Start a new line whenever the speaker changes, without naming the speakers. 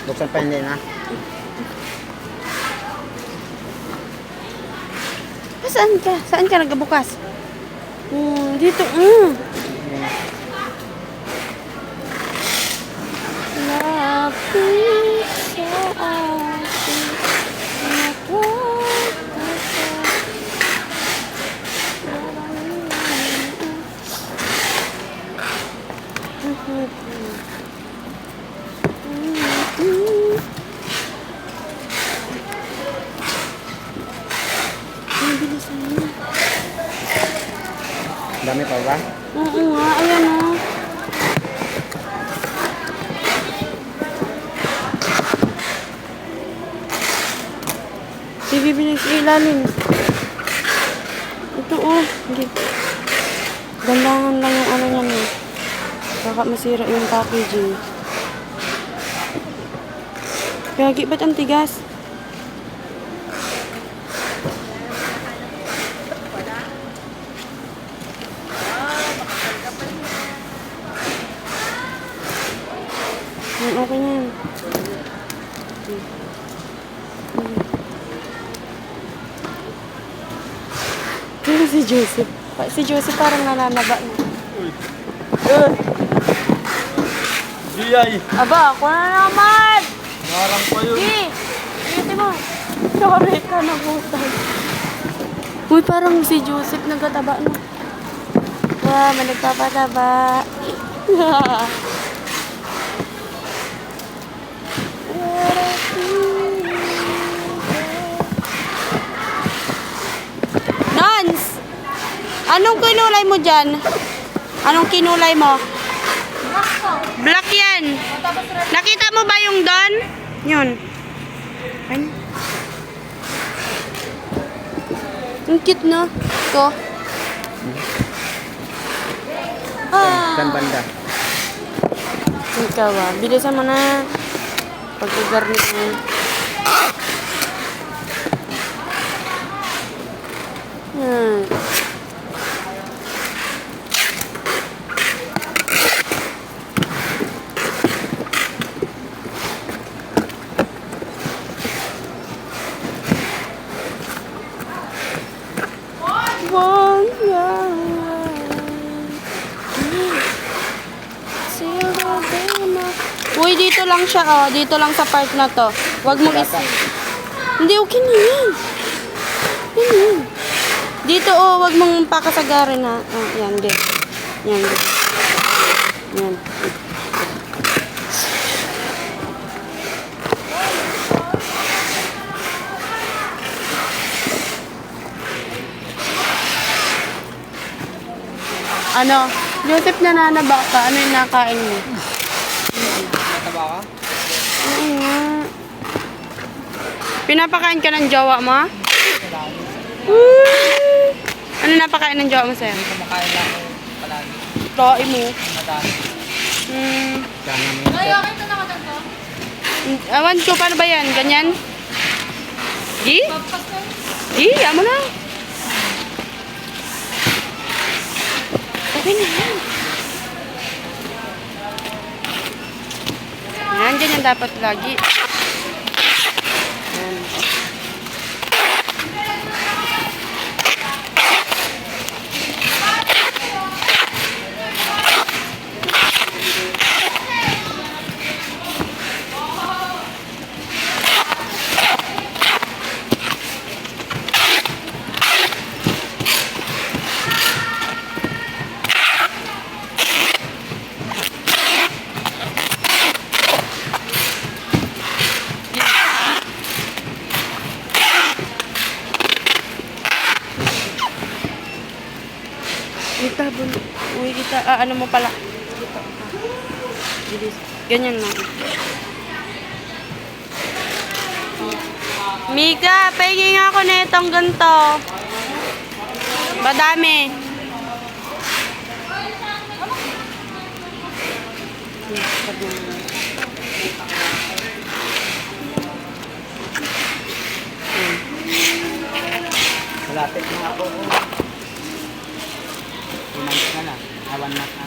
Buksan pa hindi na.
Saan ka? Saan ka nagbukas? Dito. Lapit sa ating
Dami pa ba?
Oo nga, ayan o. Bibili sa ilalim. Ito o. Gandangan lang yung ano niya mo. Baka masira yung packaging. Gagi, ba't ang tigas? Okay na yan. Pero si Joseph. Si Joseph parang nananaba na.
Iyay!
Aba, ako na naman!
Narang pa yun.
Hindi mo. Sorry ka na butay. Uy, parang si Joseph nagkataba na. Wow, managpapataba. Nons! Anong kinulay mo dyan? Anong kinulay mo? Black yan. Nakita mo ba yung don? Yun. Ano? Ang cute, no? Ito.
Saan banda?
Ikaw bilisan mo na. Pag-garnish mo. Uy, dito lang siya, oh. Dito lang sa part na to. Huwag mo Hindi, okay na yan. Yan. Dito, oh. Huwag mong pakasagarin, ha. Oh, yan, dito. Yan, dito. Yan. Ano? Joseph, nananaba ka. Ano yung nakain mo?
Nataba ka?
Oo nga. Pinapakain ka ng jowa mo? Ano napakain ng jowa mo sa'yo?
Kumakain lang ako palagi.
Toy mo.
Madami. Sana mo.
Okay ito na ka to.
Awan ko, paano ba yan? Ganyan? Gi? Gi, mo na. Okay na yan. Yan, ganyan dapat lagi. Yan. Uy, ano mo pala? Dito. Ganyan lang. Mika, pahingin ako na itong ganito. Madami.
Malapit na ako. 2 months na lang. 1 month na.